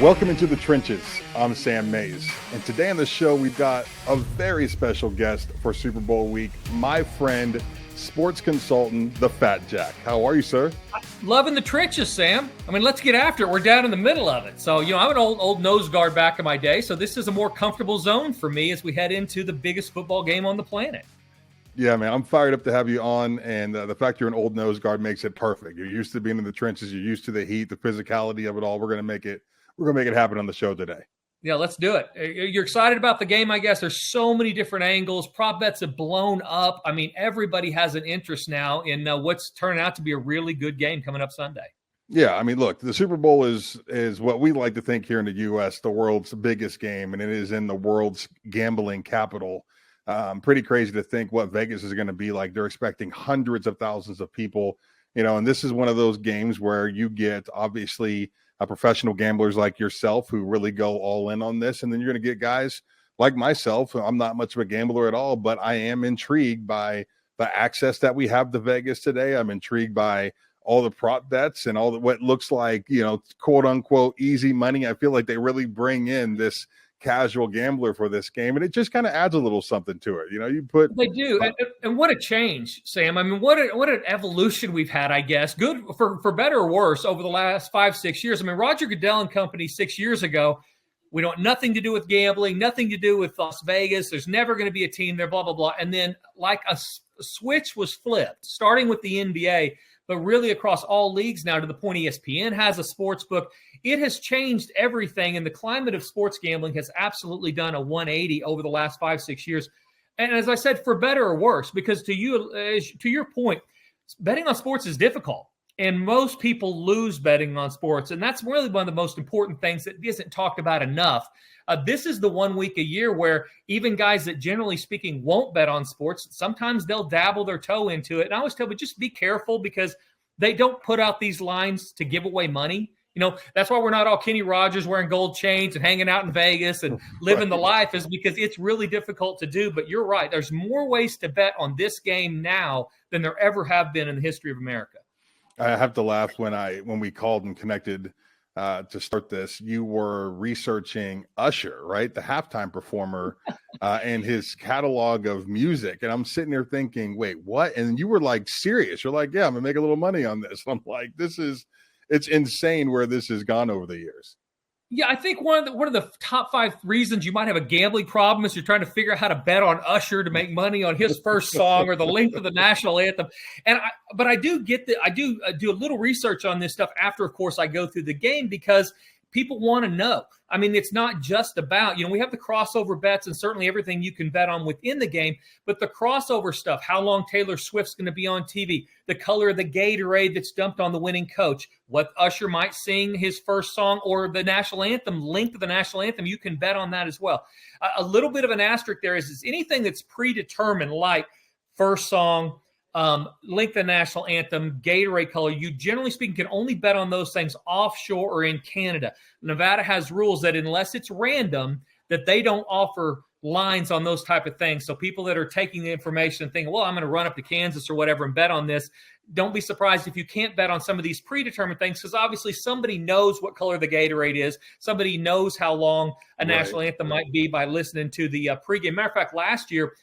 Welcome into the trenches. I'm Sam Mays, and today on the show we've got a very special guest for Super Bowl week, my friend, sports consultant, the Fat Jack. How are you, sir? Loving the trenches, Sam. I mean, let's get after it. We're down in the middle of it. So, I'm an old nose guard back in my day, so this is a more comfortable zone for me as we head into the biggest football game on the planet. Yeah, man, I'm fired up to have you on, and the fact you're an old nose guard makes it perfect. You're used to being in the trenches. You're used to the heat, the physicality of it all. We're going to make it happen on the show today. Yeah, let's do it. You're excited about the game, I guess. There's so many different angles. Prop bets have blown up. I mean, everybody has an interest now in what's turning out to be a really good game coming up Sunday. Yeah, I mean, look, the Super Bowl is what we like to think here in the U.S., the world's biggest game, and it is in the world's gambling capital. Pretty crazy to think what Vegas is going to be like. They're expecting hundreds of thousands of people, and this is one of those games where you get, obviously, professional gamblers like yourself who really go all in on this. And then you're going to get guys like myself. I'm not much of a gambler at all, but I am intrigued by the access that we have to Vegas today. I'm intrigued by all the prop bets and all what looks like, quote unquote, easy money. I feel like they really bring in this casual gambler for this game, and it just kind of adds a little something to it. They do. And what a change, Sam. I mean, what an evolution we've had, I guess, good for better or worse over the last 5-6 years. I mean, Roger Goodell and company 6 years ago, we don't nothing to do with gambling, nothing to do with Las Vegas. There's never going to be a team there, blah, blah, blah. And then like a switch was flipped, starting with the NBA, but really across all leagues now, to the point ESPN has a sports book. It has changed everything, and the climate of sports gambling has absolutely done a 180 over the last 5-6 years. And as I said, for better or worse, because to your point, betting on sports is difficult, and most people lose betting on sports, and that's really one of the most important things that isn't talked about enough. This is the 1 week a year where even guys that generally speaking won't bet on sports, sometimes they'll dabble their toe into it. And I always tell them, just be careful, because they don't put out these lines to give away money. That's why we're not all Kenny Rogers wearing gold chains and hanging out in Vegas and living the life, is because it's really difficult to do. But you're right. There's more ways to bet on this game now than there ever have been in the history of America. I have to laugh when we called and connected to start this. You were researching Usher, right? The halftime performer and his catalog of music. And I'm sitting there thinking, wait, what? And you were like serious. You're like, yeah, I'm gonna make a little money on this. And I'm like, it's insane where this has gone over the years. Yeah, I think one of the top 5 reasons you might have a gambling problem is you're trying to figure out how to bet on Usher to make money on his first song or the length of the national anthem. But I do get that. I do a little research on this stuff after, of course, I go through the game, because people want to know. I mean, it's not just about, we have the crossover bets and certainly everything you can bet on within the game, but the crossover stuff, how long Taylor Swift's going to be on TV, the color of the Gatorade that's dumped on the winning coach, what Usher might sing his first song, or the national anthem, length of the national anthem, you can bet on that as well. A little bit of an asterisk there is anything that's predetermined, like first song, length of the national anthem, Gatorade color, you generally speaking can only bet on those things offshore or in Canada. Nevada has rules that unless it's random, that they don't offer lines on those type of things. So people that are taking the information and thinking, well, I'm going to run up to Kansas or whatever and bet on this, don't be surprised if you can't bet on some of these predetermined things, because obviously somebody knows what color the Gatorade is. Somebody knows how long a national anthem might be by listening to the pregame. Matter of fact, last year,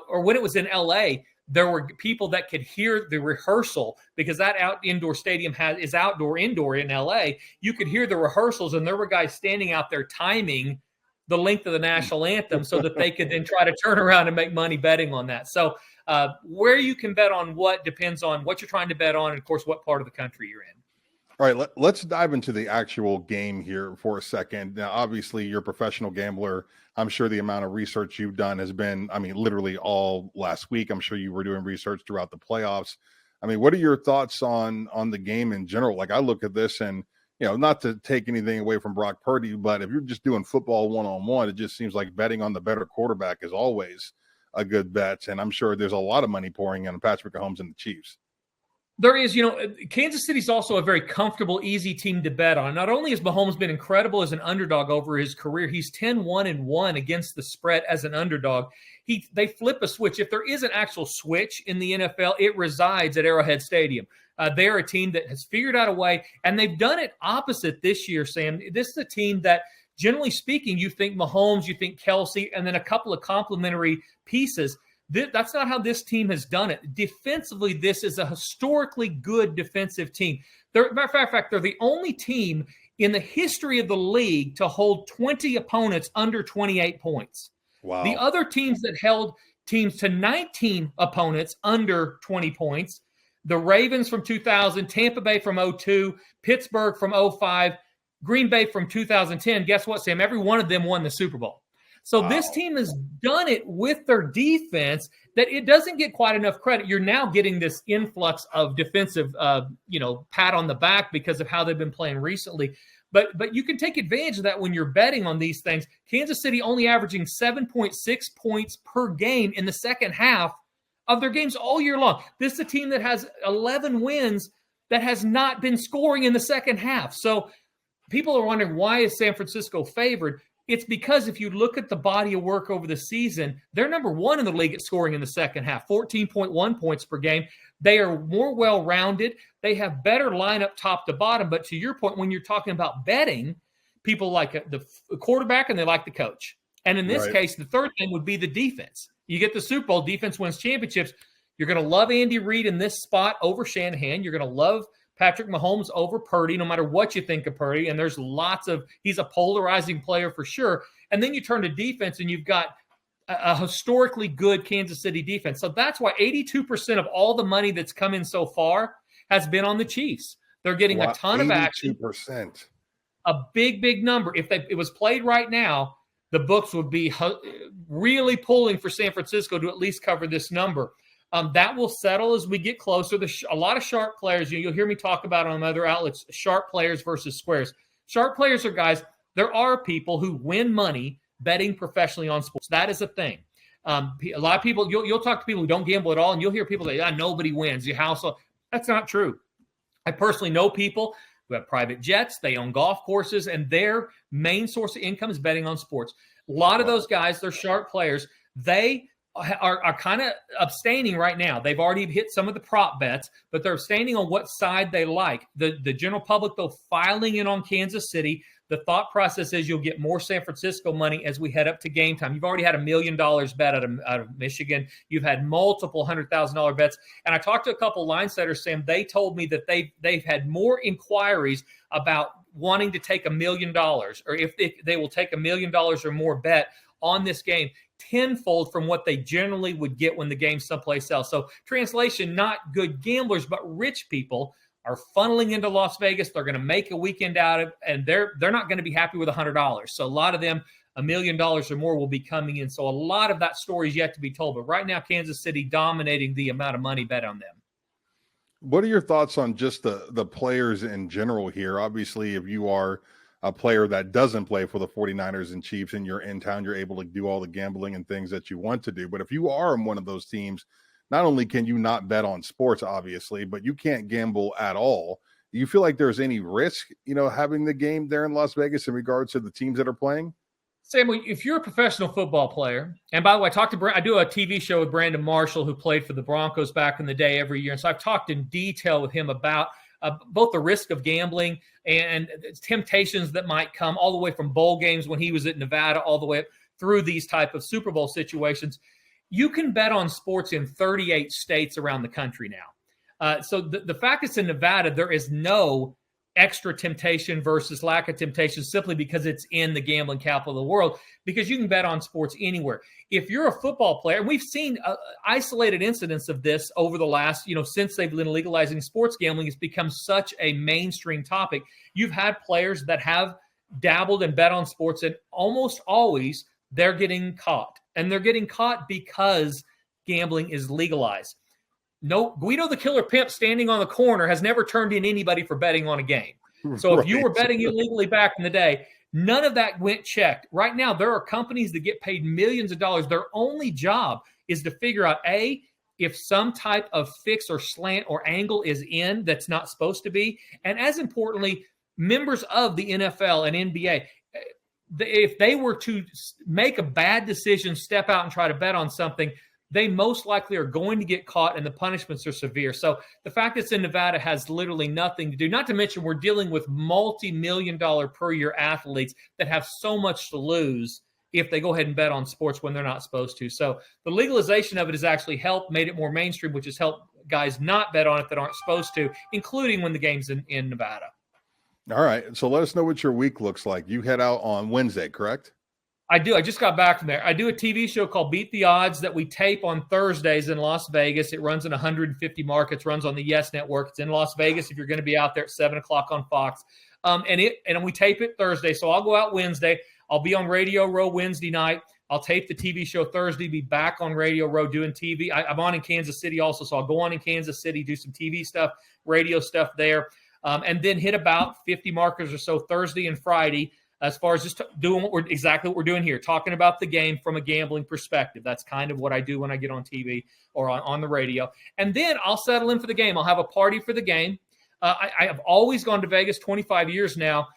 or when it was in L.A., there were people that could hear the rehearsal, because that indoor stadium is indoor in LA. You could hear the rehearsals, and there were guys standing out there timing the length of the national anthem so that they could then try to turn around and make money betting on that. So where you can bet on what depends on what you're trying to bet on, and of course, what part of the country you're in. All right, let's dive into the actual game here for a second. Now, obviously, you're a professional gambler. I'm sure the amount of research you've done has been, literally all last week. I'm sure you were doing research throughout the playoffs. What are your thoughts on the game in general? Like, I look at this and, not to take anything away from Brock Purdy, but if you're just doing football one-on-one, it just seems like betting on the better quarterback is always a good bet. And I'm sure there's a lot of money pouring in on Patrick Mahomes and the Chiefs. There is, Kansas City's also a very comfortable, easy team to bet on. Not only has Mahomes been incredible as an underdog over his career, he's 10-1-1 against the spread as an underdog. they flip a switch. If there is an actual switch in the NFL, it resides at Arrowhead Stadium. They're a team that has figured out a way, and they've done it opposite this year, Sam. This is a team that, generally speaking, you think Mahomes, you think Kelsey, and then a couple of complementary pieces. That's not how this team has done it. Defensively, this is a historically good defensive team. Matter of fact, they're the only team in the history of the league to hold 20 opponents under 28 points. Wow. The other teams that held teams to 19 opponents under 20 points, the Ravens from 2000, Tampa Bay from 2002, Pittsburgh from 2005, Green Bay from 2010. Guess what, Sam? Every one of them won the Super Bowl. So This team has done it with their defense that it doesn't get quite enough credit. You're now getting this influx of defensive, pat on the back because of how they've been playing recently. But you can take advantage of that when you're betting on these things. Kansas City only averaging 7.6 points per game in the second half of their games all year long. This is a team that has 11 wins that has not been scoring in the second half. So people are wondering, why is San Francisco favored? It's because if you look at the body of work over the season, they're number one in the league at scoring in the second half, 14.1 points per game. They are more well-rounded. They have better lineup top to bottom. But to your point, when you're talking about betting, people like the quarterback and they like the coach. And in this case, the third thing would be the defense. You get the Super Bowl, defense wins championships. You're going to love Andy Reid in this spot over Shanahan. You're going to love Patrick Mahomes over Purdy, no matter what you think of Purdy. And there's he's a polarizing player for sure. And then you turn to defense and you've got a historically good Kansas City defense. So that's why 82% of all the money that's come in so far has been on the Chiefs. They're getting a ton of action. 82%. A big, big number. If it was played right now, the books would be really pulling for San Francisco to at least cover this number. That will settle as we get closer. A lot of sharp players, you'll hear me talk about on other outlets, sharp players versus squares. Sharp players are guys, there are people who win money betting professionally on sports. That is a thing. A lot of people, you'll talk to people who don't gamble at all, and you'll hear people say, nobody wins. Your house. That's not true. I personally know people who have private jets, they own golf courses, and their main source of income is betting on sports. A lot of those guys, they're sharp players. They are kind of abstaining right now. They've already hit some of the prop bets, but they're abstaining on what side they like. The general public, though, filing in on Kansas City. The thought process is you'll get more San Francisco money as we head up to game time. You've already had $1 million bet out of Michigan. You've had multiple $100,000 bets. And I talked to a couple line setters, Sam. They told me that they've had more inquiries about wanting to take $1 million, or if they will take $1 million or more bet on this game, tenfold from what they generally would get when the game's someplace else. So translation, not good gamblers, but rich people are funneling into Las Vegas. They're going to make a weekend out of it, and they're not going to be happy with $100. So a lot of them, $1 million or more will be coming in. So a lot of that story is yet to be told. But right now, Kansas City dominating the amount of money bet on them. What are your thoughts on just the players in general here? Obviously, if you are a player that doesn't play for the 49ers and Chiefs and you're in town, you're able to do all the gambling and things that you want to do. But if you are in one of those teams, not only can you not bet on sports, obviously, but you can't gamble at all. Do you feel like there's any risk, having the game there in Las Vegas in regards to the teams that are playing? Sam, if you're a professional football player, and by the way, I do a TV show with Brandon Marshall, who played for the Broncos back in the day every year. And so I've talked in detail with him about both the risk of gambling and temptations that might come all the way from bowl games when he was at Nevada all the way up through these type of Super Bowl situations. You can bet on sports in 38 states around the country now. So the fact it's in Nevada, there is no extra temptation versus lack of temptation simply because it's in the gambling capital of the world, because you can bet on sports anywhere. If you're a football player, and we've seen isolated incidents of this over the last, since they've been legalizing sports gambling, it's become such a mainstream topic. You've had players that have dabbled and bet on sports, and almost always they're getting caught. And they're getting caught because gambling is legalized. No, Guido the Killer Pimp standing on the corner has never turned in anybody for betting on a game. So if you were betting illegally back in the day, none of that went checked. Right now, there are companies that get paid millions of dollars. Their only job is to figure out, A, if some type of fix or slant or angle is in that's not supposed to be. And as importantly, members of the NFL and NBA, if they were to make a bad decision, step out and try to bet on something, they most likely are going to get caught, and the punishments are severe. So the fact it's in Nevada has literally nothing to do, not to mention we're dealing with multi-million-dollar per year athletes that have so much to lose if they go ahead and bet on sports when they're not supposed to. So the legalization of it has actually helped, made it more mainstream, which has helped guys not bet on it that aren't supposed to, including when the game's in Nevada. All right. So let us know what your week looks like. You head out on Wednesday, correct? I do. I just got back from there. I do a TV show called Beat the Odds that we tape on Thursdays in Las Vegas. It runs in 150 markets, runs on the Yes Network. It's in Las Vegas if you're going to be out there at 7 o'clock on Fox. And we tape it Thursday. So I'll go out Wednesday. I'll be on Radio Row Wednesday night. I'll tape the TV show Thursday, be back on Radio Row doing TV. I'm on in Kansas City also, so I'll go on in Kansas City, do some TV stuff, radio stuff there, and then hit about 50 markers or so Thursday and Friday as far as just doing exactly what we're doing here, talking about the game from a gambling perspective. That's kind of what I do when I get on TV or on the radio. And then I'll settle in for the game. I'll have a party for the game. I have always gone to Vegas, 25 years now.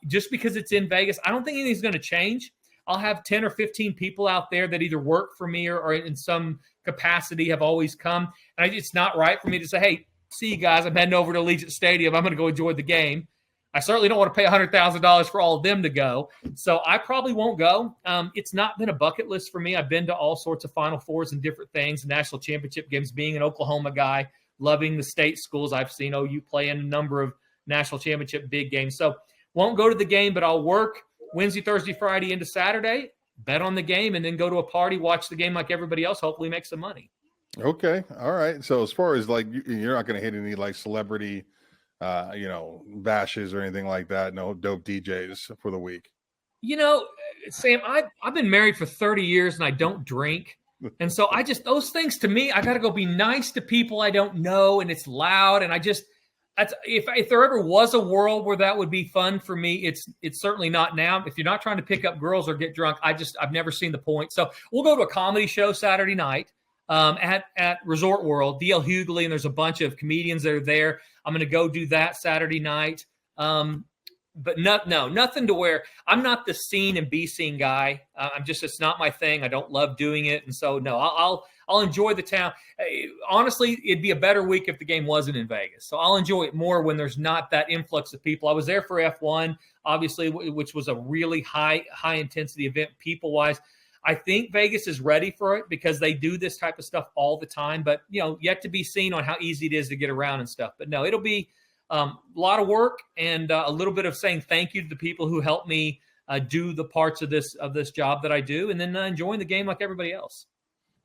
Just because it's in Vegas, I don't think anything's going to change. I'll have 10 or 15 people out there that either work for me or in some capacity have always come. And it's not right for me to say, hey, see you guys, I'm heading over to Allegiant Stadium. I'm going to go enjoy the game. I certainly don't want to pay $100,000 for all of them to go. So I probably won't go. It's not been a bucket list for me. I've been to all sorts of Final Fours and different things, national championship games, being an Oklahoma guy, loving the state schools. I've seen OU play in a number of national championship big games. So won't go to the game, but I'll work Wednesday, Thursday, Friday into Saturday, bet on the game, and then go to a party, watch the game like everybody else, hopefully make some money. Okay. All right. So as far as like, you're not going to hit any like celebrity, bashes or anything like that. No dope DJs for the week. Sam, I've been married for 30 years and I don't drink. And so those things to me, I got to go be nice to people I don't know. And it's loud. And if there ever was a world where that would be fun for me, it's certainly not now. If you're not trying to pick up girls or get drunk, I've never seen the point. So we'll go to a comedy show Saturday night at Resort World, DL Hughley, and there's a bunch of comedians that are there. I'm going to go do that Saturday night. But nothing to where I'm not the seen and be seen guy. It's not my thing. I don't love doing it. And so, no, I'll enjoy the town. Honestly, it'd be a better week if the game wasn't in Vegas. So I'll enjoy it more when there's not that influx of people. I was there for F1, obviously, which was a really high intensity event people wise. I think Vegas is ready for it because they do this type of stuff all the time, but yet to be seen on how easy it is to get around and stuff. But no, it'll be a lot of work and a little bit of saying thank you to the people who helped me do the parts of this job that I do, and then enjoying the game like everybody else.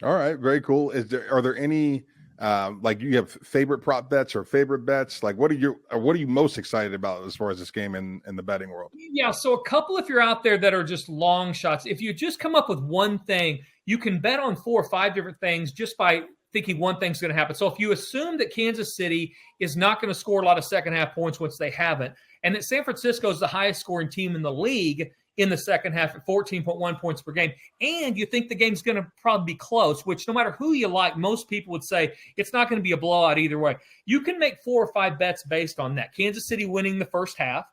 All right, very cool. Are there any like you have favorite prop bets or favorite bets? Like what are you most excited about as far as this game in the betting world? Yeah, so a couple if you're out there that are just long shots. If you just come up with one thing, you can bet on 4 or 5 different things just by thinking one thing's going to happen. So if you assume that Kansas City is not going to score a lot of second half points, which they haven't, and that San Francisco is the highest scoring team in the league in the second half at 14.1 points per game, and you think the game's going to probably be close, which no matter who you like, most people would say it's not going to be a blowout either way. You can make 4 or 5 bets based on that. Kansas City winning the first half,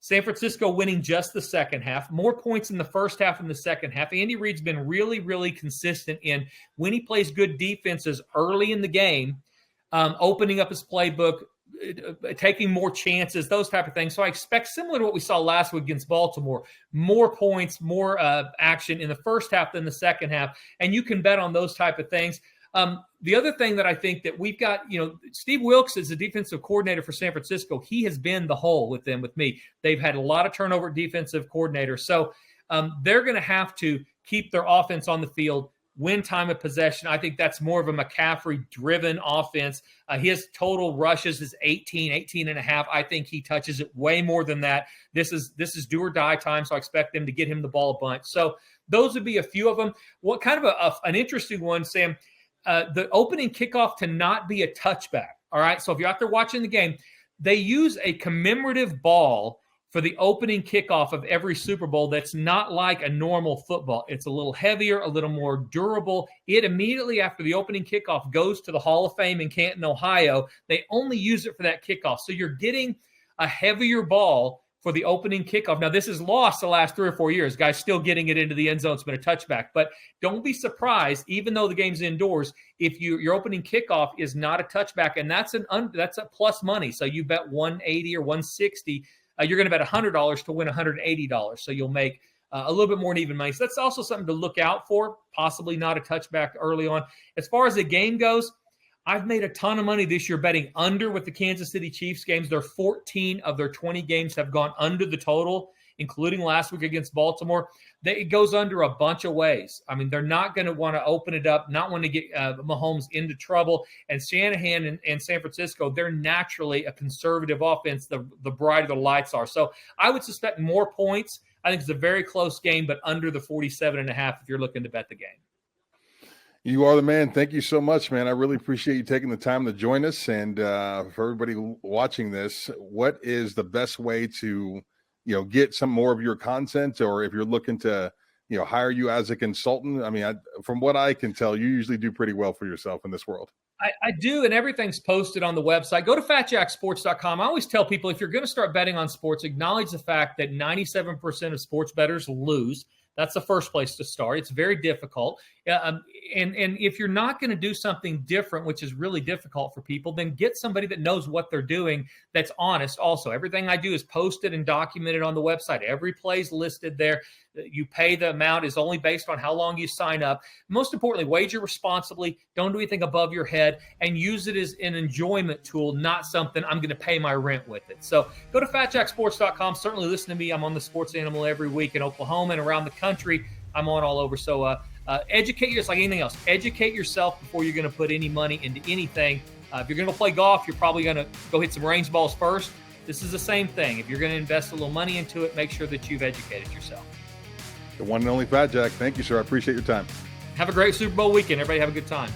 San Francisco winning just the second half, more points in the first half than the second half. Andy Reid's been really, really consistent in when he plays good defenses early in the game, opening up his playbook, taking more chances, those type of things. So I expect similar to what we saw last week against Baltimore, more points, more action in the first half than the second half. And you can bet on those type of things. The other thing that I think that we've got, Steve Wilkes is the defensive coordinator for San Francisco. He has been the whole with me. They've had a lot of turnover defensive coordinators. So they're going to have to keep their offense on the field, win time of possession. I think that's more of a McCaffrey-driven offense. His total rushes is 18 and a half. I think he touches it way more than that. This is do or die time, so I expect them to get him the ball a bunch. So those would be a few of them. What kind of an interesting one, Sam, the opening kickoff to not be a touchback. All right, so if you're out there watching the game, they use a commemorative ball for the opening kickoff of every Super Bowl that's not like a normal football. It's a little heavier, a little more durable. It immediately after the opening kickoff goes to the Hall of Fame in Canton, Ohio. They only use it for that kickoff. So you're getting a heavier ball for the opening kickoff. Now, this is lost the last 3 or 4 years. Guys still getting it into the end zone. It's been a touchback. But don't be surprised, even though the game's indoors, if your opening kickoff is not a touchback, and that's a plus money. So you bet 180 or 160, you're going to bet $100 to win $180. So you'll make a little bit more than even money. So that's also something to look out for, possibly not a touchback early on. As far as the game goes, I've made a ton of money this year betting under with the Kansas City Chiefs games. 14 of their 20 games have gone under the total, including last week against Baltimore. It goes under a bunch of ways. I mean, they're not going to want to open it up, not want to get Mahomes into trouble. And Shanahan and San Francisco, they're naturally a conservative offense, the brighter the lights are. So I would suspect more points. I think it's a very close game, but under the 47.5 if you're looking to bet the game. You are the man. Thank you so much, man. I really appreciate you taking the time to join us. And for everybody watching this, what is the best way to, get some more of your content, or if you're looking to, hire you as a consultant? I mean, from what I can tell, you usually do pretty well for yourself in this world. I do, and everything's posted on the website. Go to fatjacksports.com. I always tell people, if you're going to start betting on sports, acknowledge the fact that 97% of sports bettors lose. That's the first place to start. It's very difficult. And if you're not going to do something different, which is really difficult for people, then get somebody that knows what they're doing, that's honest also. Everything I do is posted and documented on the website. Every play's listed there. You pay the amount is only based on how long you sign up. Most importantly, wager responsibly. Don't do anything above your head, and use it as an enjoyment tool, not something I'm going to pay my rent with it. So go to fatjacksports.com. Certainly listen to me. I'm on the Sports Animal every week in Oklahoma and around the country. I'm on all over. So educate yourself like anything else. Educate yourself before you're going to put any money into anything. If you're going to play golf, you're probably going to go hit some range balls first. This is the same thing. If you're going to invest a little money into it, make sure that you've educated yourself. The one and only Fat Jack. Thank you, sir. I appreciate your time. Have a great Super Bowl weekend. Everybody have a good time.